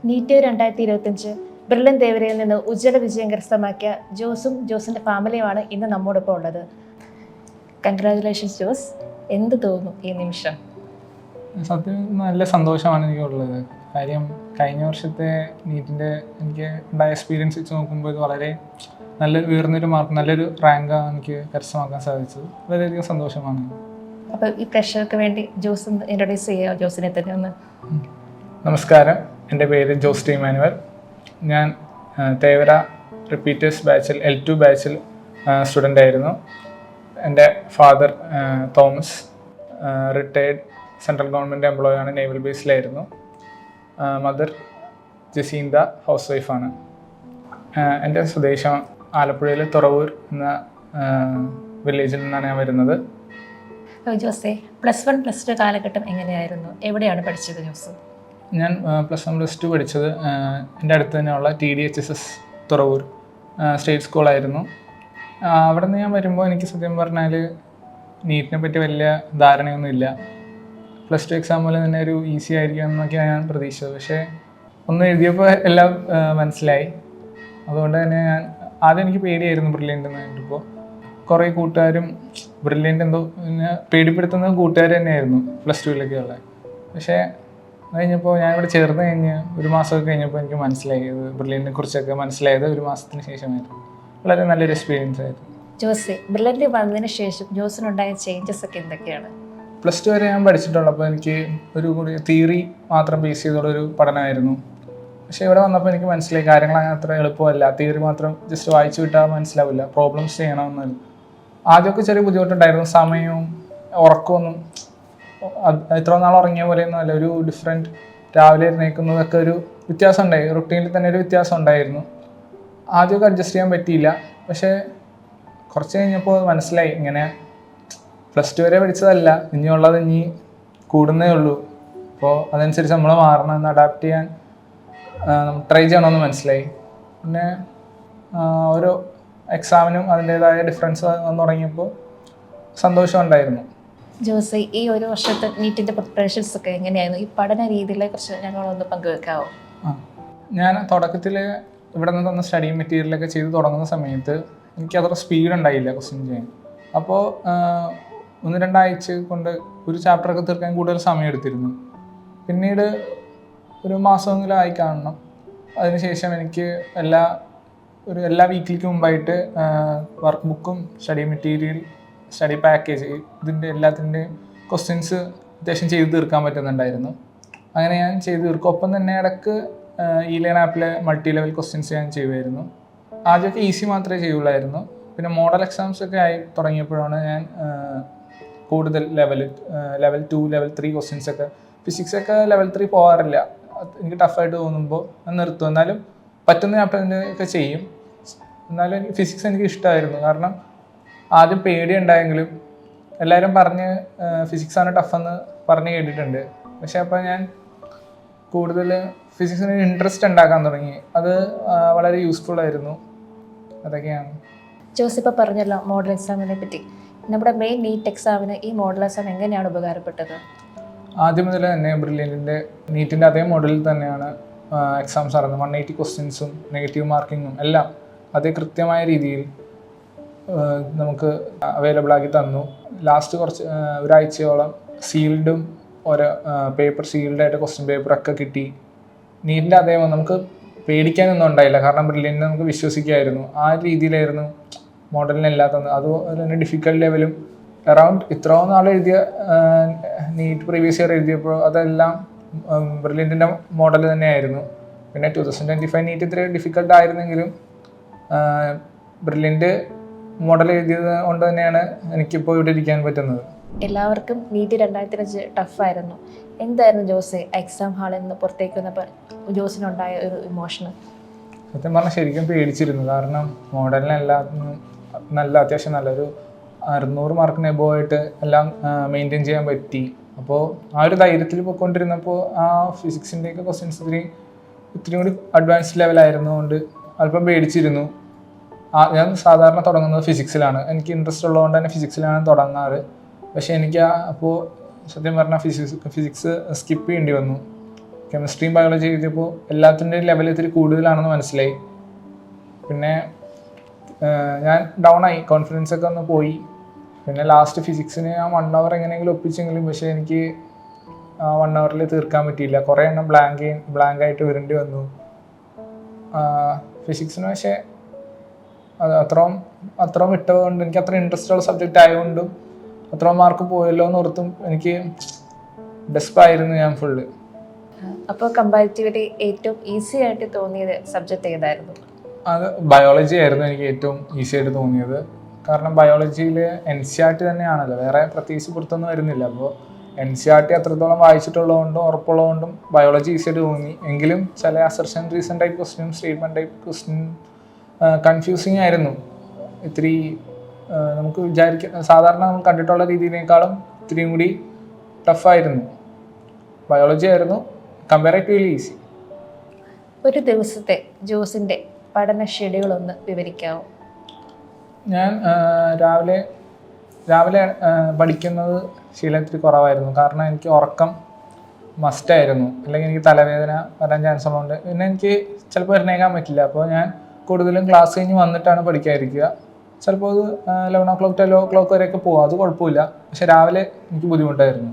NEET 2025 brilliant ദേവരയിൽ നിന്ന് ഉജ്ജ്വല വിജയം കരസ്ഥമാക്കിയ ജോസും ജോസിൻ്റെ ഫാമിലിയുമാണ് ഇന്ന് നമ്മോടൊപ്പം ഉള്ളത്. കൺഗ്രാജുലേഷൻസ് ജോസ്. എന്ത് തോന്നുന്നു ഈ നിമിഷം? സത്യം നല്ല സന്തോഷമാണ് എനിക്കുള്ളത്. കാര്യം കഴിഞ്ഞ വർഷത്തെ നീറ്റിൻ്റെ എനിക്ക് ഉണ്ടായ എക്സ്പീരിയൻസ് വെച്ച് നോക്കുമ്പോൾ ഇത് വളരെ നല്ല ഉയർന്നൊരു മാർക്ക്, നല്ലൊരു റാങ്കാണ് എനിക്ക് കരസ്ഥമാക്കാൻ സാധിച്ചത്. വളരെയധികം സന്തോഷമാണ്. അപ്പോൾ ഈ പ്രഷർക്ക് വേണ്ടി ജോസ് ഇൻട്രൊഡ്യൂസ് ചെയ്യുക ജോസിനെ തന്നെ ഒന്ന്. നമസ്കാരം, എൻ്റെ പേര് ജോസ് ടി ഇമാനുവൽ. ഞാൻ തേവര റിപ്പീറ്റേഴ്സ് ബാച്ചിൽ L2 ബാച്ചിൽ സ്റ്റുഡൻ്റ് ആയിരുന്നു. എൻ്റെ father Thomas retired central government employee ആണ്, നേവൽ ബേസിലായിരുന്നു. മദർ ജസീന്ത ഹൗസ് വൈഫാണ്. എൻ്റെ സ്വദേശം ആലപ്പുഴയിൽ തുറവൂർ എന്ന വില്ലേജിൽ നിന്നാണ് ഞാൻ വരുന്നത്. ജോസേ, +1 +2 കാലഘട്ടം എങ്ങനെയായിരുന്നു? എവിടെയാണ് പഠിച്ചത് ജോസ്? ഞാൻ +1 +2 പഠിച്ചത് എൻ്റെ അടുത്ത് തന്നെയുള്ള TDHSS തുറവൂർ സ്റ്റേറ്റ് സ്കൂളായിരുന്നു. അവിടെ നിന്ന് ഞാൻ വരുമ്പോൾ എനിക്ക് സത്യം പറഞ്ഞാൽ നീറ്റിനെ പറ്റി വലിയ ധാരണയൊന്നുമില്ല. +2 എക്സാം പോലെ തന്നെ ഒരു ഈസി ആയിരിക്കും എന്നൊക്കെയാണ് ഞാൻ പ്രതീക്ഷിച്ചത്. പക്ഷേ ഒന്ന് എഴുതിയപ്പോൾ എല്ലാം മനസ്സിലായി. അതുകൊണ്ട് തന്നെ ഞാൻ ആദ്യം എനിക്ക് പേടിയായിരുന്നു ബ്രില്യൻ്റ് എന്ന് കേട്ടപ്പോൾ. കുറേ കൂട്ടുകാരും ബ്രില്യൻ്റ് എന്തോ പിന്നെ പേടിപ്പെടുത്തുന്നത് കൂട്ടുകാർ തന്നെയായിരുന്നു +2-ലൊക്കെ ഉള്ളത്. പക്ഷേ കഴിഞ്ഞപ്പോൾ ഞാനിവിടെ ചേർന്ന് കഴിഞ്ഞ് ഒരു മാസമൊക്കെ കഴിഞ്ഞപ്പോൾ എനിക്ക് മനസ്സിലായി, ഇത് ബ്രില്യൻറ്റിനെ കുറിച്ചൊക്കെ മനസ്സിലായത് ഒരു മാസത്തിന് ശേഷമായിരുന്നു. വളരെ നല്ലൊരു എക്സ്പീരിയൻസ് ആയിരുന്നു. ജോസ്, ബ്രില്യൻ്റ് വന്നതിന് ശേഷം ജോസിനുണ്ടായ ചേഞ്ചസ് ഒക്കെ എന്തൊക്കെയാണ്? +2 വരെ ഞാൻ പഠിച്ചിട്ടുള്ളപ്പോൾ എനിക്ക് ഒരു കൂടി തിയറി മാത്രം ബേസ് ചെയ്തുള്ളൊരു പഠനമായിരുന്നു. പക്ഷേ ഇവിടെ വന്നപ്പോൾ എനിക്ക് മനസ്സിലായി കാര്യങ്ങൾ അങ്ങനെ അത്ര എളുപ്പമല്ല. തിയറി മാത്രം ജസ്റ്റ് വായിച്ചു വിട്ടാൽ മനസ്സിലാവില്ല, പ്രോബ്ലംസ് ചെയ്യണമെന്നല്ല. ആദ്യമൊക്കെ ചെറിയ ബുദ്ധിമുട്ടുണ്ടായിരുന്നു. സമയവും ഉറക്കമൊന്നും ഇത്ര നാൾ ഉറങ്ങിയ പോലെയൊന്നും അല്ല. ഒരു ഡിഫറെൻറ്റ് രാവിലെ എഴുന്നേൽക്കുന്നതൊക്കെ ഒരു വ്യത്യാസം ഉണ്ടായി. റുട്ടീനിൽ തന്നെ ഒരു വ്യത്യാസം ഉണ്ടായിരുന്നു. ആദ്യമൊക്കെ അഡ്ജസ്റ്റ് ചെയ്യാൻ പറ്റിയില്ല. പക്ഷേ കുറച്ച് കഴിഞ്ഞപ്പോൾ മനസ്സിലായി, ഇങ്ങനെ +2 വരെ പഠിച്ചതല്ല, ഇനിയുള്ളത് ഇനി കൂടുന്നേ ഉള്ളൂ. അപ്പോൾ അതനുസരിച്ച് നമ്മൾ മാറണമെന്ന് അഡാപ്റ്റ് ചെയ്യാൻ ട്രൈ ചെയ്യണമെന്ന് മനസ്സിലായി. പിന്നെ ഓരോ എക്സാമിനും അതിൻ്റേതായ ഡിഫറൻസ് വന്നു തുടങ്ങിയപ്പോൾ സന്തോഷം ഉണ്ടായിരുന്നു. ജോസ്, ഈ ഒരു വർഷത്തെ നീറ്റിൻ്റെ പ്രിപ്പറേഷൻസ് ഒക്കെ എങ്ങനെയായിരുന്നു? ഈ പഠന രീതികളെ കുറിച്ച് ഞങ്ങളൊന്ന് പങ്കുവെക്കാവോ? ഞാൻ തുടക്കത്തിൽ ഇവിടെ നിന്ന് തന്ന സ്റ്റഡി മെറ്റീരിയലൊക്കെ ചെയ്ത് തുടങ്ങുന്ന സമയത്ത് എനിക്ക് അത്ര സ്പീഡ് ഉണ്ടായില്ല ക്വസ്റ്റ്യൻ ചെയ്യാൻ. അപ്പോൾ 1-2 ആഴ്ച കൊണ്ട് ഒരു ചാപ്റ്ററൊക്കെ തീർക്കാൻ കൂടുതൽ സമയം എടുത്തിരുന്നു. പിന്നീട് ഒരു മാസമെങ്കിലും ആയി കാണണം. അതിനുശേഷം എനിക്ക് എല്ലാ വീക്കിലേക്ക് മുമ്പായിട്ട് വർക്ക് ബുക്കും സ്റ്റഡി മെറ്റീരിയൽ, സ്റ്റഡി പാക്കേജ്, ഇതിൻ്റെ എല്ലാത്തിൻ്റെയും ക്വസ്റ്റ്യൻസ് അത്യാവശ്യം ചെയ്ത് തീർക്കാൻ പറ്റുന്നുണ്ടായിരുന്നു. അങ്ങനെ ഞാൻ ചെയ്ത് തീർക്കും. ഒപ്പം തന്നെ ഇടയ്ക്ക് E-Learn ആപ്പിലെ മൾട്ടി ലെവൽ ക്വസ്റ്റ്യൻസ് ഞാൻ ചെയ്യുമായിരുന്നു. ആദ്യമൊക്കെ ഈസി മാത്രമേ ചെയ്യുള്ളായിരുന്നു. പിന്നെ മോഡൽ എക്സാംസ് ഒക്കെ ആയി തുടങ്ങിയപ്പോഴാണ് ഞാൻ കൂടുതൽ ലെവൽ 2, ലെവൽ 3 ക്വസ്റ്റ്യൻസ് ഒക്കെ. ഫിസിക്സൊക്കെ ലെവൽ 3 പോകാറില്ല, എനിക്ക് ടഫായിട്ട് തോന്നുമ്പോൾ ഞാൻ നിർത്തും. എന്നാലും പറ്റുന്ന ചാപ്റ്ററിൻ്റെ ഒക്കെ ചെയ്യും. എന്നാലും എനിക്ക് ഫിസിക്സ് എനിക്ക് ഇഷ്ടമായിരുന്നു. കാരണം ആദ്യം പേടി ഉണ്ടായെങ്കിലും എല്ലാവരും പറഞ്ഞ് ഫിസിക്സാണ് ടഫെന്ന് പറഞ്ഞ് കേട്ടിട്ടുണ്ട്. പക്ഷെ അപ്പോൾ ഞാൻ കൂടുതൽ ഫിസിക്സിന് ഇൻട്രസ്റ്റ് ഉണ്ടാക്കാൻ തുടങ്ങി. അത് വളരെ യൂസ്ഫുൾ ആയിരുന്നു. അതൊക്കെയാണ്. ജോസ് ഇപ്പോൾ പറഞ്ഞല്ലോ മോഡൽ എക്സാമിനെ പറ്റി. നമ്മുടെ മെയിൻ നീറ്റ് എക്സാമിന് ഈ മോഡൽ എക്സാം എങ്ങനെയാണ് ഉപകാരപ്പെട്ടത്? ആദ്യം മുതൽ തന്നെ ബ്രില്യൻറ്റിൻ്റെ നീറ്റിൻ്റെ അതേ മോഡലിൽ തന്നെയാണ് എക്സാംസ് നടന്നത്. 180 ക്വസ്റ്റ്യൻസും നെഗറ്റീവ് മാർക്കിങ്ങും എല്ലാം അതേ കൃത്യമായ രീതിയിൽ നമുക്ക് അവൈലബിൾ ആക്കി തന്നു. ലാസ്റ്റ് കുറച്ച് ഒരാഴ്ചയോളം സീൽഡും ഓരോ പേപ്പർ സീൽഡായിട്ട് ക്വസ്റ്റ്യൻ പേപ്പറൊക്കെ കിട്ടി. നീറ്റിൻ്റെ അതേ നമുക്ക് പേടിക്കാനൊന്നും ഉണ്ടായില്ല. കാരണം ബ്രില്യൻറ്റിനെ നമുക്ക് വിശ്വസിക്കായിരുന്നു. ആ രീതിയിലായിരുന്നു മോഡലിനെല്ലാം തന്നത്. അതുപോലെ തന്നെ ഡിഫിക്കൽട്ട് ലെവലും അറൗണ്ട് ഇത്രയും നാൾ എഴുതിയ നീറ്റ് പ്രീവിയസ് ഇയർ എഴുതിയപ്പോൾ അതെല്ലാം ബ്രില്യൻറ്റിൻ്റെ മോഡൽ തന്നെയായിരുന്നു. പിന്നെ 2025 നീറ്റ് ഇത്ര ഡിഫിക്കൽട്ട് ആയിരുന്നെങ്കിലും ബ്രില്യൻറ്റ് മോഡൽ എഴുതിയത് കൊണ്ട് തന്നെയാണ് എനിക്കിപ്പോൾ ഇവിടെ ഇരിക്കാൻ പറ്റുന്നത്. എല്ലാവർക്കും നീറ്റ് 2025 ടഫായിരുന്നു. എന്തായിരുന്നു ജോസ് എക്സാം ഹാളിൽ നിന്ന് പുറത്തേക്ക് വന്നപ്പോൾ ജോസിനുണ്ടായ ഒരു ഇമോഷൻ? സത്യം പറഞ്ഞാൽ ശരിക്കും പേടിച്ചിരുന്നു. കാരണം മോഡലിനെല്ലാം അത്യാവശ്യം നല്ലൊരു 600 മാർക്കിന് എബോവ് ആയിട്ട് എല്ലാം മെയിൻറ്റെയിൻ ചെയ്യാൻ പറ്റി. അപ്പോൾ ആ ഒരു ധൈര്യത്തിൽ പോയിക്കൊണ്ടിരുന്നപ്പോൾ ആ ഫിസിക്സിൻ്റെയൊക്കെ ക്വസ്റ്റ്യൻസ് ഇത്തിരി കൂടി അഡ്വാൻസ്ഡ് ലെവലായിരുന്നുകൊണ്ട് അല്പം പേടിച്ചിരുന്നു. ഞാൻ സാധാരണ തുടങ്ങുന്നത് ഫിസിക്സിലാണ്. എനിക്ക് ഇൻട്രസ്റ്റ് ഉള്ളതുകൊണ്ട് തന്നെ ഫിസിക്സിലാണ് തുടങ്ങാറ്. പക്ഷേ എനിക്ക് അപ്പോൾ സത്യം പറഞ്ഞാൽ ഫിസിക്സ് സ്കിപ്പ് ചെയ്യേണ്ടി വന്നു. കെമിസ്ട്രിയും ബയോളജി എഴുതിയപ്പോൾ എല്ലാത്തിൻ്റെയും ലെവൽ ഇത്തിരി കൂടുതലാണെന്ന് മനസ്സിലായി. പിന്നെ ഞാൻ ഡൗൺ ആയി, കോൺഫിഡൻസ് ഒക്കെ ഒന്ന് പോയി. പിന്നെ ലാസ്റ്റ് ഫിസിക്സിന് ഞാൻ 1 hour എങ്ങനെയെങ്കിലും ഒപ്പിച്ചെങ്കിലും പക്ഷേ എനിക്ക് 1 hour തീർക്കാൻ പറ്റിയില്ല. കുറേ എണ്ണം ബ്ലാങ്ക് ആയിട്ട് വരേണ്ടി വന്നു. ഫിസിക്സിന് പക്ഷേ അത് അത്രയും വിട്ടതുകൊണ്ട് എനിക്ക് അത്ര ഇൻട്രസ്റ്റ് ഉള്ള സബ്ജക്റ്റ് ആയതുകൊണ്ടും അത്രയും മാർക്ക് പോയല്ലോ എന്ന് ഓർത്തും എനിക്ക് ഡെസ്പായിരുന്നു ഞാൻ ഫുള്ള്. അപ്പോൾ കമ്പാരിറ്റീവ്ലി ഏറ്റവും ഈസി ആയിട്ട് തോന്നിയത് സബ്ജക്റ്റ് ഏതായിരുന്നു? അത് ബയോളജി ആയിരുന്നു എനിക്ക് ഏറ്റവും ഈസി ആയിട്ട് തോന്നിയത്. കാരണം ബയോളജിയിൽ NCERT തന്നെയാണല്ലോ, വേറെ പ്രത്യേകിച്ച് പുറത്തൊന്നും വരുന്നില്ല. അപ്പോൾ NCERT അത്രത്തോളം വായിച്ചിട്ടുള്ളതുകൊണ്ടും ഉറപ്പുള്ളതുകൊണ്ടും ബയോളജി ഈസി ആയിട്ട് തോന്നി. എങ്കിലും ചില assertion reason type question, statement type question confusing ആയിരുന്നു. ഇത്തിരി നമുക്ക് സാധാരണ നമ്മൾ കണ്ടിട്ടുള്ള രീതിയിനേക്കാളും ഇത്തിരിയും കൂടി ടഫായിരുന്നു. ബയോളജി ആയിരുന്നു കമ്പാരിറ്റീവ്ലി ഈസി. ഒരു ദിവസത്തെ ജോസിൻ്റെ പഠന ഷെഡ്യൂൾ ഒന്ന് വിവരിക്കാമോ? ഞാൻ രാവിലെ പഠിക്കുന്നത് ശീലത്തിൽ കുറവായിരുന്നു. കാരണം എനിക്ക് ഉറക്കം മസ്റ്റായിരുന്നു, അല്ലെങ്കിൽ എനിക്ക് തലവേദന വരാൻ ചാൻസ് ഉള്ളതുകൊണ്ട്. പിന്നെ എനിക്ക് ചിലപ്പോൾ എഴുന്നേക്കാൻ പറ്റില്ല. അപ്പോൾ ഞാൻ കൂടുതലും ക്ലാസ് കഴിഞ്ഞ് വന്നിട്ടാണ് പഠിക്കാതിരിക്കുക. ചിലപ്പോൾ അത് 11 o'clock 12 o'clock വരെയൊക്കെ പോകും, അത് കുഴപ്പമില്ല. പക്ഷെ രാവിലെ എനിക്ക് ബുദ്ധിമുട്ടായിരുന്നു.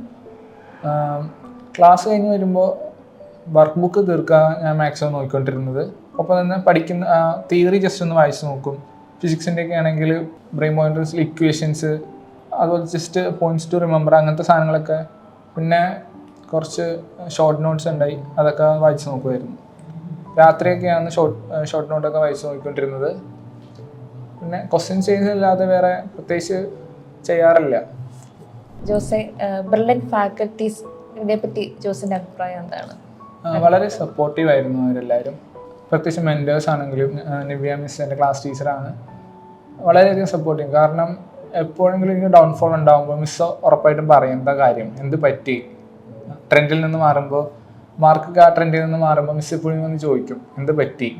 ക്ലാസ് കഴിഞ്ഞ് വരുമ്പോൾ വർക്ക് ബുക്ക് തീർക്കാൻ ഞാൻ മാക്സിമം നോക്കിക്കൊണ്ടിരുന്നത്. ഒപ്പം തന്നെ പഠിക്കുന്ന തിയറി ജസ്റ്റ് ഒന്ന് വായിച്ച് നോക്കും. ഫിസിക്സിൻ്റെ ഒക്കെ ആണെങ്കിൽ ബ്രെയിൻ പോയിന്റേഴ്സിൽ ഇക്വേഷൻസ്, അതുപോലെ ജസ്റ്റ് പോയിന്റ്സ് ടു റിമെമ്പർ, അങ്ങനത്തെ സാധനങ്ങളൊക്കെ. പിന്നെ കുറച്ച് ഷോർട്ട് നോട്ട്സ് ഉണ്ടായി, അതൊക്കെ വായിച്ച് നോക്കുമായിരുന്നു. രാത്രിയൊക്കെയാണ് ഷോർട്ട് നോട്ടൊക്കെ വായിച്ച് നോക്കിക്കൊണ്ടിരുന്നത്. പിന്നെ ക്വസ്റ്റ്യൻ ചെയ്യുന്നതല്ലാതെ വേറെ പ്രത്യേകിച്ച് ചെയ്യാറില്ല. ജോസെ, ബ്രില്യൻറ്റ് ഫാക്കൽറ്റീസിനെ പറ്റി ജോസിൻ്റെ അഭിപ്രായം എന്താണ്? വളരെ സപ്പോർട്ടീവായിരുന്നു അവരെല്ലാവരും. പ്രത്യേകിച്ച് മെൻറ്റേഴ്സ് ആണെങ്കിലും നിവ്യ മിസ് എൻ്റെ ക്ലാസ് ടീച്ചറാണ്, വളരെയധികം സപ്പോർട്ട് ചെയ്യും. കാരണം എപ്പോഴെങ്കിലും എനിക്ക് ഡൗൺഫോൾ ഉണ്ടാകുമ്പോൾ മിസ് ഉറപ്പായിട്ടും പറയും എന്താ കാര്യം, എന്ത് പറ്റി. ട്രെൻഡിൽ നിന്ന് മാറുമ്പോൾ മാർക്കൊക്കെ ആ ട്രെൻഡിൽ നിന്ന് മാറുമ്പോൾ മിസ് എപ്പോഴും വന്ന് ചോദിക്കും എന്ത് പറ്റി,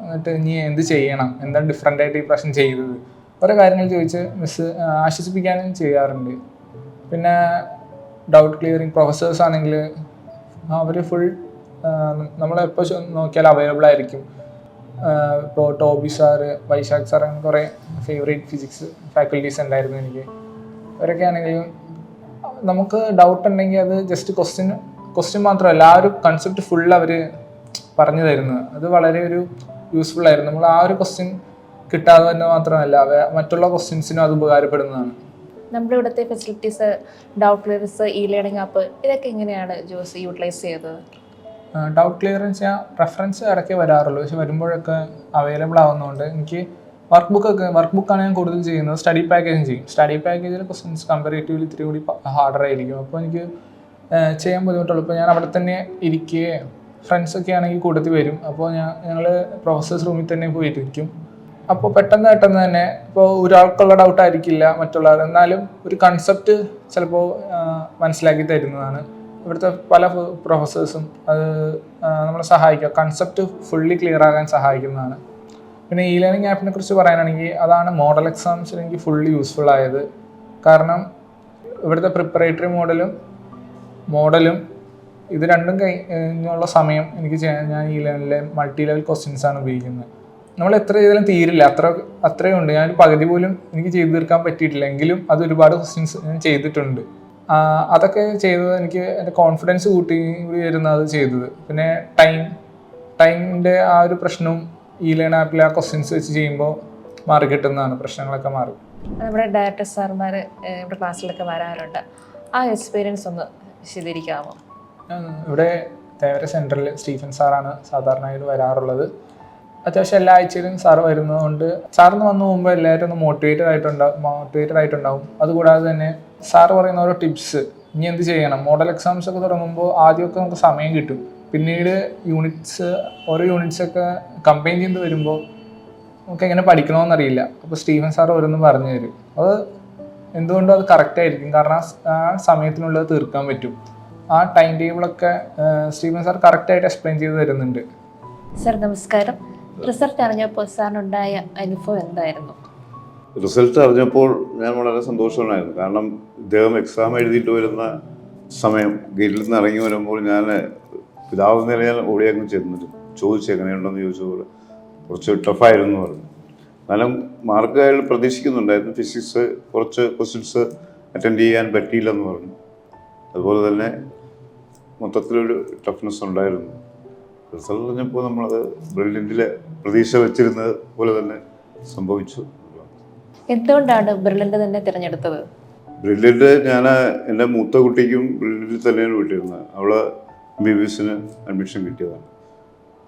എന്നിട്ട് ഇനി എന്ത് ചെയ്യണം, എന്താണ് ഡിഫറെൻ്റ് ആയിട്ട് ഈ പ്രശ്നം ചെയ്തത്, ഓരോ കാര്യങ്ങൾ ചോദിച്ച് മിസ് ആശ്വസിപ്പിക്കാനും ചെയ്യാറുണ്ട്. പിന്നെ ഡൗട്ട് ക്ലിയറിങ് പ്രൊഫസേഴ്സ് ആണെങ്കിൽ അവർ ഫുൾ നമ്മളെപ്പോൾ നോക്കിയാൽ അവൈലബിൾ ആയിരിക്കും. ഇപ്പോൾ ടോബി സാറ്, വൈശാഖ് സാർ, അങ്ങനെ കുറേ ഫേവറേറ്റ് ഫിസിക്സ് ഫാക്കൽറ്റീസ് ഉണ്ടായിരുന്നു എനിക്ക്. അവരൊക്കെ ആണെങ്കിലും നമുക്ക് ഡൗട്ട് ഉണ്ടെങ്കിൽ അത് ജസ്റ്റ് ക്വസ്റ്റ്യൻ മാത്രമല്ല, ആ ഒരു കൺസെപ്റ്റ് ഫുൾ അവർ പറഞ്ഞു തരുന്നത്. അത് വളരെ ഒരു യൂസ്ഫുൾ ആയിരുന്നു. നമ്മൾ ആ ഒരു ക്വസ്റ്റ്യൻ കിട്ടാതെ തന്നെ മാത്രമല്ല മറ്റുള്ള ക്വസ്റ്റ്യൻസിനും അത് ഉപകാരപ്പെടുന്നതാണ്. നമ്മുടെ ഇവിടുത്തെ facilities, doubt clearance, learning app, ഇതൊക്കെ എങ്ങനെയാണ് ജോസ് യൂട്ടിലൈസ് ചെയ്തത്? ഡൗട്ട് ക്ലിയറൻസ് ഞാൻ റെഫറൻസ് ഇടയ്ക്ക് വരാറുള്ളൂ, പക്ഷെ വരുമ്പോഴൊക്കെ അവൈലബിൾ ആവുന്നതുകൊണ്ട് എനിക്ക് വർക്ക് ബുക്കാണ് ഞാൻ കൂടുതൽ ചെയ്യുന്നത്. സ്റ്റഡി പാക്കേജും ചെയ്യും. സ്റ്റഡി പാക്കേജിൽ ക്വസ്റ്റ്യൻസ് കമ്പാരിറ്റീവ്ലി ഇത്തിരി കൂടി ഹാർഡർ ആയിരിക്കും. അപ്പോൾ എനിക്ക് ചെയ്യാൻ ബുദ്ധിമുട്ടുള്ളൂ. ഇപ്പോൾ ഞാൻ അവിടെ തന്നെ ഇരിക്കുകയും ഫ്രണ്ട്സൊക്കെ ആണെങ്കിൽ കൂട്ടത്തിൽ വരും. അപ്പോൾ ഞങ്ങൾ പ്രൊഫസേഴ്സ് റൂമിൽ തന്നെ പോയിരിക്കും. അപ്പോൾ പെട്ടെന്ന് തന്നെ ഇപ്പോൾ ഒരാൾക്കുള്ള ഡൗട്ട് ആയിരിക്കില്ല മറ്റുള്ളവർ, എന്നാലും ഒരു കൺസെപ്റ്റ് ചിലപ്പോൾ മനസ്സിലാക്കി തരുന്നതാണ്. ഇവിടുത്തെ പല പ്രൊഫസേഴ്സും അത് നമ്മളെ സഹായിക്കുക, കൺസെപ്റ്റ് ഫുള്ളി ക്ലിയർ ആകാൻ സഹായിക്കുന്നതാണ്. പിന്നെ ലേണിംഗ് ആപ്പിനെ കുറിച്ച് പറയാനാണെങ്കിൽ അതാണ് മോഡൽ എക്സാംസിൽ എനിക്ക് ഫുള്ളി യൂസ്ഫുൾ ആയത്. കാരണം ഇവിടുത്തെ പ്രിപ്പറേറ്ററി മോഡലും ഇത് രണ്ടും കഴിഞ്ഞുള്ള സമയം എനിക്ക് ഞാൻ ലേണിലെ മൾട്ടി ലെവൽ ക്വസ്റ്റ്യൻസാണ് ഉപയോഗിക്കുന്നത്. നമ്മൾ എത്ര ചെയ്താലും തീരില്ല, അത്രയും ഉണ്ട്. ഞാനൊരു പകുതി പോലും എനിക്ക് ചെയ്തു തീർക്കാൻ പറ്റിയിട്ടില്ല, എങ്കിലും അത് ഒരുപാട് ക്വസ്റ്റ്യൻസ് ഞാൻ ചെയ്തിട്ടുണ്ട്. അതൊക്കെ ചെയ്തത് എനിക്ക് എൻ്റെ കോൺഫിഡൻസ് കൂട്ടി വരുന്നത് ചെയ്തത്. പിന്നെ ടൈമിൻ്റെ ആ ഒരു പ്രശ്നവും ലേൺ ആപ്പിൽ ആ ക്വസ്റ്റ്യൻസ് വെച്ച് ചെയ്യുമ്പോൾ മാറി കിട്ടുന്നതാണ്, പ്രശ്നങ്ങളൊക്കെ മാറും. നമ്മുടെ ഡയറക്ടർ സാർമാർ ഇവിടെ ക്ലാസ്സിലൊക്കെ വരാറുണ്ട്, ആ എക്സ്പീരിയൻസ് ഒന്ന് വിശദീകരിക്കാമോ? ഇവിടെ തേവര സെൻറ്ററിൽ സ്റ്റീഫൻ സാറാണ് സാധാരണയായിട്ട് വരാറുള്ളത്. അത്യാവശ്യം എല്ലാ ആഴ്ചയിലും സാറ് വരുന്നതുകൊണ്ട് സാറിന് വന്നു പോകുമ്പോൾ എല്ലാവരും ഒന്ന് മോട്ടിവേറ്റഡ് ആയിട്ടുണ്ടാവും. അതുകൂടാതെ തന്നെ സാറ് പറയുന്ന ഓരോ ടിപ്സ്, ഇനി എന്ത് ചെയ്യണം, മോഡൽ എക്സാംസ് ഒക്കെ തുടങ്ങുമ്പോൾ ആദ്യമൊക്കെ നമുക്ക് സമയം കിട്ടും. പിന്നീട് ഓരോ യൂണിറ്റ്സൊക്കെ കമ്പൈൻ ചെയ്ത് വരുമ്പോൾ നമുക്ക് എങ്ങനെ പഠിക്കണമെന്നറിയില്ല. അപ്പോൾ സ്റ്റീഫൻ സാർ ഓരോന്ന് പറഞ്ഞു തരും. അത് എന്തുകൊണ്ടും അത് കറക്റ്റായിരിക്കും, കാരണം ആ സമയത്തിനുള്ളത് തീർക്കാൻ പറ്റും. ആ ടൈം ടേബിളൊക്കെ സ്റ്റീഫൻ സാർ കറക്റ്റായിട്ട് എക്സ്പ്ലെയിൻ ചെയ്ത് തരുന്നുണ്ട്. സർ നമസ്കാരം. റിസൾട്ട് അറിഞ്ഞപ്പോൾ സാറിനുണ്ടായ അനുഭവം എന്തായിരുന്നു? റിസൾട്ട് അറിഞ്ഞപ്പോൾ ഞാൻ വളരെ സന്തോഷമായിരുന്നു. കാരണം ഇദ്ദേഹം എക്സാം എഴുതിയിട്ട് വരുന്ന സമയം ഗേറ്റിൽ നിന്ന് ഇറങ്ങി വരുമ്പോൾ ഞാൻ പിതാവ് എന്ന നിലയിൽ ഓടി അങ്ങ് ചെന്നിട്ട് ചോദിച്ചു എങ്ങനെയുണ്ടെന്ന് ചോദിച്ചപ്പോൾ കുറച്ച് ടഫായിരുന്നു പറഞ്ഞു. എന്നാലും മാർക്ക് അയാൾ പ്രതീക്ഷിക്കുന്നുണ്ടായിരുന്നു. ഫിസിക്സ് കുറച്ച് ക്വസ്റ്റ്യൻസ് അറ്റൻഡ് ചെയ്യാൻ പറ്റിയില്ലെന്ന് പറഞ്ഞു. അതുപോലെ തന്നെ മൊത്തത്തിലൊരു ടഫ്നെസ് ഉണ്ടായിരുന്നു. റിസൾട്ട് പറഞ്ഞപ്പോൾ നമ്മളത് ബ്രില്യൻറ്റിൽ പ്രതീക്ഷ വെച്ചിരുന്നത് പോലെ തന്നെ സംഭവിച്ചു. എന്തുകൊണ്ടാണ് ബ്രില്യൻ്റ് തന്നെ തിരഞ്ഞെടുത്തത്? ബ്രില്യൻറ്റ് ഞാൻ എൻ്റെ മൂത്ത കുട്ടിക്കും ബ്രില്യൻറ്റിൽ തന്നെയാണ് വിട്ടിരുന്നത്. അവള് MBBS അഡ്മിഷൻ കിട്ടിയതാണ്.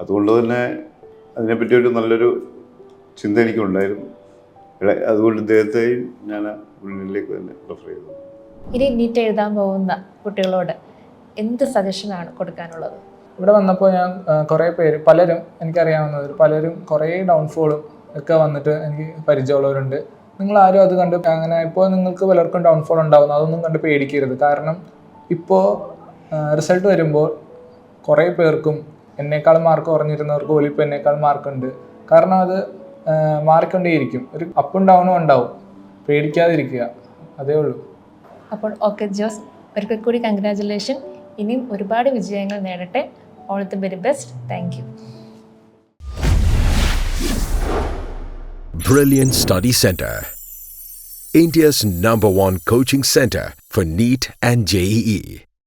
അതുകൊണ്ട് തന്നെ അതിനെപ്പറ്റി ഒരു നല്ലൊരു ചിന്ത എനിക്കുണ്ടായിരുന്നു. അതുകൊണ്ട് ഇദ്ദേഹത്തെയും ഞാൻ ബ്രില്യൻറ്റിലേക്ക് തന്നെ പ്രിഫർ ചെയ്തു. ഇനി നീറ്റ് എഴുതാൻ പോകുന്ന കുട്ടികളോട് എന്ത് സജഷനാണ് കൊടുക്കാനുള്ളത്? ഇവിടെ വന്നപ്പോൾ ഞാൻ കുറേ പേര്, പലരും എനിക്കറിയാവുന്നവർ, പലരും കുറേ ഡൗൺഫോളും ഒക്കെ വന്നിട്ട് എനിക്ക് പരിചയമുള്ളവരുണ്ട്. നിങ്ങളാരും അത് കണ്ട് അങ്ങനെ ഇപ്പോൾ നിങ്ങൾക്ക് പലർക്കും ഡൗൺഫോൾ ഉണ്ടാകുന്നു, അതൊന്നും കണ്ട് പേടിക്കരുത്. കാരണം ഇപ്പോൾ റിസൾട്ട് വരുമ്പോൾ കുറേ പേർക്കും എന്നേക്കാൾ മാർക്ക് കുറഞ്ഞിരുന്നവർക്ക് പോലും ഇപ്പോൾ എന്നേക്കാൾ മാർക്കുണ്ട്. കാരണം അത് മാറിക്കൊണ്ടേയിരിക്കും. ഒരു അപ്പും ഡൗണും ഉണ്ടാവും. പേടിക്കാതിരിക്കുക, അതേ ഉള്ളൂ. അപ്പോൾ ഓക്കെ ജോസ്, ഒരിക്കൽ കൂടി കൺഗ്രാജുലേഷൻ. ഇനിയും ഒരുപാട് വിജയങ്ങൾ നേടട്ടെ. All the very best. Thank you. Brilliant Study Center, India's #1 coaching center for NEET and JEE.